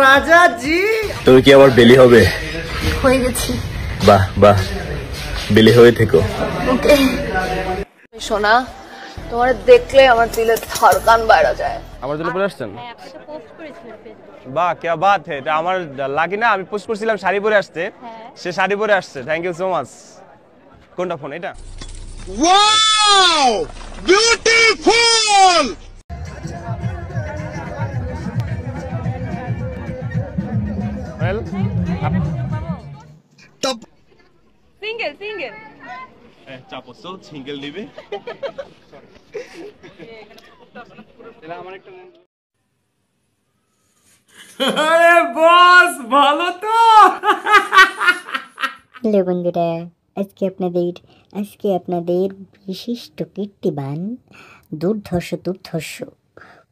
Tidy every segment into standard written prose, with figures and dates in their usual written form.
রাজা জি তুমি কি আবার বেলি হবে? হয়ে গেছি। বাহ বাহ, বেলি হয়ে থেকো। ওকে সোনা, তোমার দেখলে আমার দিলে ধড়কান বাইরে যায়। আমার জন্য পরে আসছেন? বাহ কি বাত হে, এটা আমার লাগি না, আমি পোস্ট করছিলাম শাড়ি পরে আসতে, সে শাড়ি পরে আসছে। Thank you so much. কোনটা ফোন এটা? Wow beautiful. Well top single single চাপো সো সিঙ্গেল নিবে। আরে বস ভালো তো? হ্যালো বন্ধুরা, আজকে আপনাদের বিশিষ্ট কীর্তিবান দুর্ধর্ষ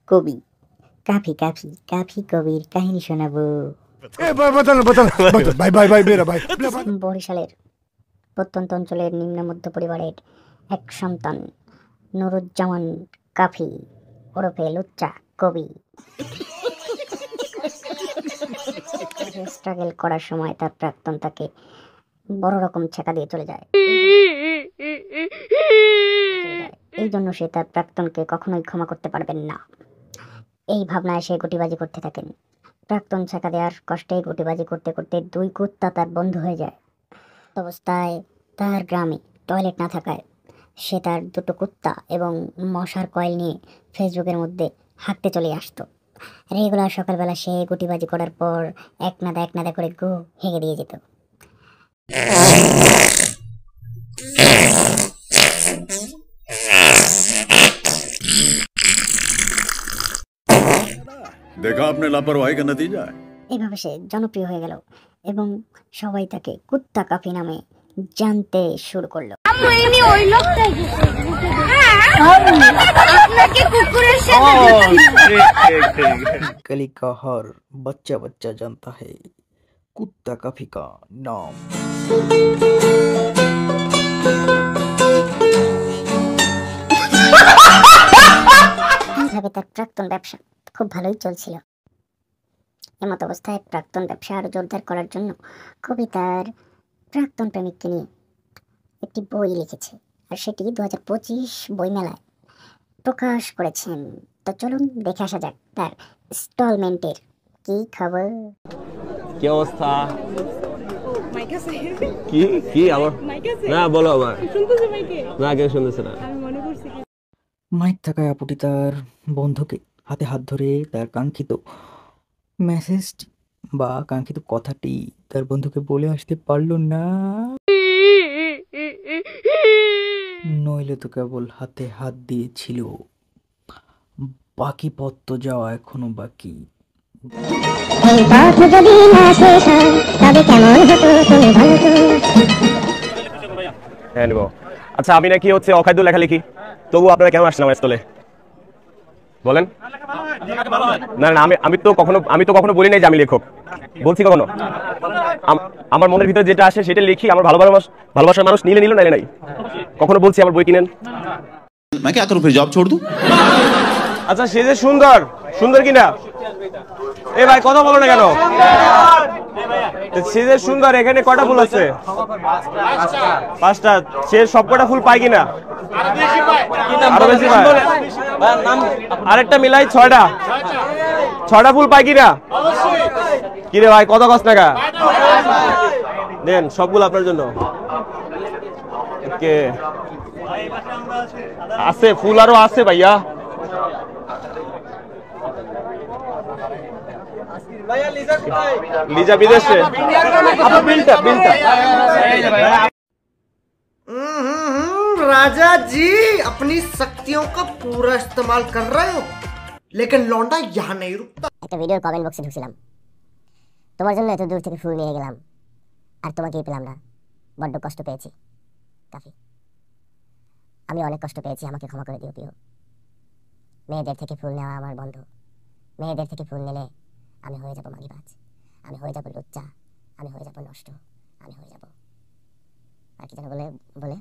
কবি কাফি কবির কাহিনী শোনাবো। বরিশালের প্রত্যন্ত অঞ্চলের নিম্ন মধ্য পরিবারের এক সন্তান নুরুজ্জামান কাফি ওরফে লুচ্চা কবি স্ট্রাগল করার সময় তার প্রাক্তন তাকে বড় রকম ছেকা দিয়ে চলে যায়। এই জন্য সে তার প্রাক্তনকে কখনোই ক্ষমা করতে পারবেন না। এই ভাবনায় সে গুটিবাজি করতে থাকেন। প্রাক্তন ছেকা দেওয়ার কষ্টে গুটিবাজি করতে করতে দুই কুত্তা তার বন্ধু হয়ে যায়। অবস্থায় তার গ্রামে টয়লেট না থাকায় সে তার দুটো কুত্তা এবং মশার কয়েল নিয়ে ফেসবুকের মধ্যে হাঁটতে চলে আসতো। রেগুলার সকালবেলা সে গুটিবাজি করার পর এক নাদা করে গু হেগে দিয়ে যেত। देखा आपने लापरवाही का नतीजा है। এইভাবে সে জনপ্রিয় হয়ে গেল এবং সবাই তাকে কুত্তা কাফি নামে জানতে শুরু করলো। गली का हर बच्चा जानता है कुत्ता काफी का नाम। এইভাবে তার প্রাক্তন ব্যবসা খুব ভালোই চলছিল। এমত অবস্থায় প্রাক্তন ব্যবসা আরো জোরদার করার জন্য কবি তার প্রাক্তন প্রেমিককে নিয়ে একটি বই লিখেছে, আর সেটি 2025 বইমেলায় প্রকাশ করেছেন। তো চলুন দেখে আসা যাক তার ইনস্টলমেন্টের কি খবর। কি অবস্থা? কি আমার না বলো আবার না, কেউ শুনতেছে না। মাইক থাকায় আপুটি তার বন্ধুকে হাতে হাত ধরে তার কাঙ্ক্ষিত মেসেজটি বা কাঙ্ক্ষিত কথাটি তার বন্ধুকে বলে আসতে পারলো না, নইলে তো কেবল হাতে হাত দিয়েছিল। বাকি পথ তো যাওয়া এখনো বাকি। আচ্ছা আমি নাকি হচ্ছে অখাদ্য লেখালেখি, তবু আপনারা কেন আসছেন আমার স্টলে বলেন? না না, আমি তো কখনো বলি নাই যে আমি লেখক। বলছি কখনো? আমার মনের ভিতরে যেটা আসে সেটা লিখি। আমার ভালোবাসার মানুষ নিলে নিল, নাইলে নাই। কখনো বলছি আমার বই কিনেন? मैं क्या करूं फिर, जॉब छोड़ दूं? আচ্ছা সে যে সুন্দর কিনা? এ ভাই কথা বলো না কেন? সে যে সুন্দর, এখানে কয়টা ফুল আছে? 5টা। সে সব কটা ফুল পায় কিনা? আরো বেশি পায়। আরেকটা মিলাই 6টা ফুল পায় কিনা? কিরে ভাই কত কষ্ট টাকা দেন? সবগুলো আপনার জন্য। আছে ফুল আরো আছে ভাইয়া। লিজা বিদেশে। राजा जी अपनी शक्तियों का पूरा इस्तेमाल कर रहे हो, लेकिन लौंडा यहाँ नहीं रुकता। একটা ভিডিওর কমেন্ট বক্সে ঢুকছিলাম, তোমার জন্য এত দূর থেকে ফুল নিয়ে গেলাম আর তোমাকেই পেলাম না, বড্ড কষ্ট পেয়েছি কাফি। আমি অনেক কষ্ট পেয়েছি, আমাকে ক্ষমা করে দিও প্রিয়। মেয়েদের থেকে ফুল নেওয়া আমার বন্ধ। মেয়েদের থেকে ফুল নিলে আমি হয়ে যাব মাগিবাজ, আমি হয়ে যাব লুচ্চা, আমি হয়ে যাব নষ্ট, আমি হয়ে যাব আর কি যেন বলে বলে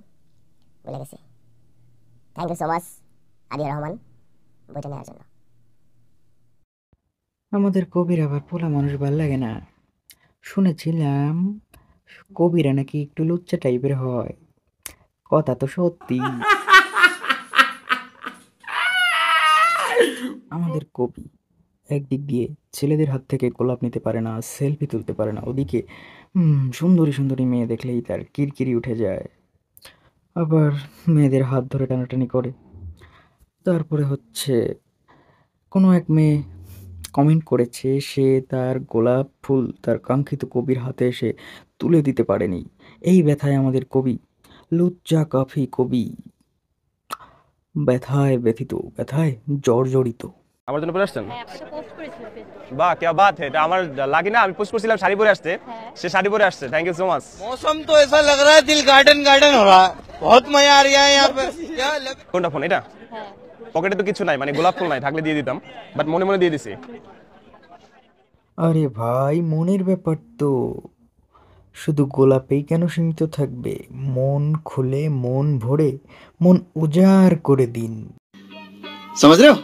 বলে গেছি। Thank you so much Adiya Rahman বইটা নেওয়ার জন্য। আমাদের কবির আবার পোলা মানুষ ভাল লাগে না। শুনেছিলাম কবিরা নাকি একটু লুচ্চা টাইপের হয়। কথা তো সত্যি। আমাদের কবি একদিক দিয়ে ছেলেদের হাত থেকে গোলাপ নিতে পারে না, সেলফি তুলতে পারে না, ওদিকে সুন্দরী সুন্দরী মেয়ে দেখলেই তার কিরকিরি উঠে যায়। আবার মেয়েদের হাত ধরে টানাটানি করে। তারপরে হচ্ছে কোনো এক মেয়ে কমেন্ট করেছে সে তার গোলাপ ফুল তার কাঙ্ক্ষিত কবির হাতে এসে তুলে দিতে পারেনি। এই ব্যথায় আমাদের কবি লুচ্চা কাফি কবি ব্যথায় ব্যথিত, ব্যথায় জর্জরিত। আমার জন্য পরে আসছেন? বাহ কি বাত है। এটা আমার লাগি না, আমি পোস্ট করছিলাম শাড়ি পরে আসতে, সে শাড়ি পরে আসছে। Thank you so much. मौसम तो ऐसा लग रहा है दिल गार्डन गार्डन हो रहा है, बहुत मजा आ रहा है यहाँ पे। क्या কোনটা ফোন এটা? পকেটে তো কিছু নাই, মানে গোলাপ ফুল নাই, থাকলে দিয়ে দিতাম, বাট মনে মনে দিয়ে দিছি। আরে ভাই মনের ব্যাপার তো, শুধু গোলাপেই কেন সীমিত থাকবে? মন খুলে মন ভরে মন উজাড় করে দিন। समझ रहे हो,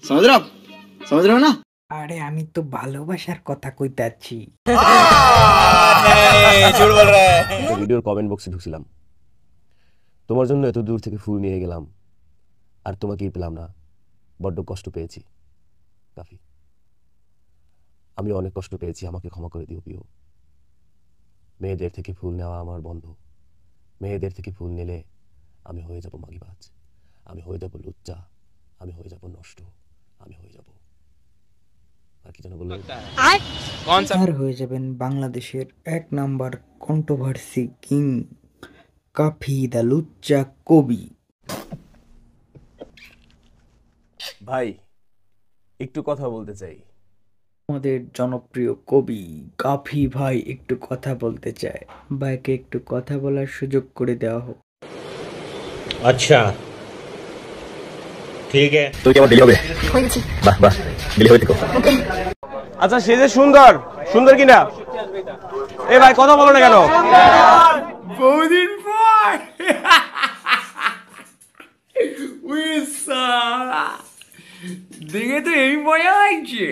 समझ रहे हो आप, समझ रहे हो ना? আরে আমি তো ভালোবাসার কথা কইতাছি। ভিডিওর কমেন্ট বক্সে ঢুকছিলাম, তোমার জন্য এত দূর থেকে ফুল নিয়ে গেলাম আর তোমাকেই পেলাম না, বড্ড কষ্ট পেয়েছি কাফি। আমি অনেক কষ্ট পেয়েছি, আমাকে ক্ষমা করে দিও প্রিয়। মেয়েদের থেকে ফুল নেওয়া আমার বন্ধ। মেয়েদের থেকে ফুল নিলে আমি হয়ে যাব মাগিবাজ, আমি হয়ে যাব লুচ্চা, আমি হয়ে যাব নষ্ট, আমি হয়ে যাব আর কি যেন বললো, আর হয়ে যাবেন বাংলাদেশের 1 নাম্বার কন্ট্রোভার্সি কিং কাফি দা লুচ্চা কবি। ভাই একটু কথা বলতে চাই। আমাদের জনপ্রিয় কবি কাফি ভাই একটু কথা বলতে চায়, ভাইকে একটু কথা বলার সুযোগ করে দেওয়া হোক। আচ্ছা ঠিক আছে। তুই কি আমার বিলি হবে? বাহ বাহ, বিলি হয়ে থেকো। আচ্ছা সে যে সুন্দর, সুন্দর কিনা? এ ভাই কথা বলো না কেন? বহুদিন পর দেখে তো এই মজা লাগছে।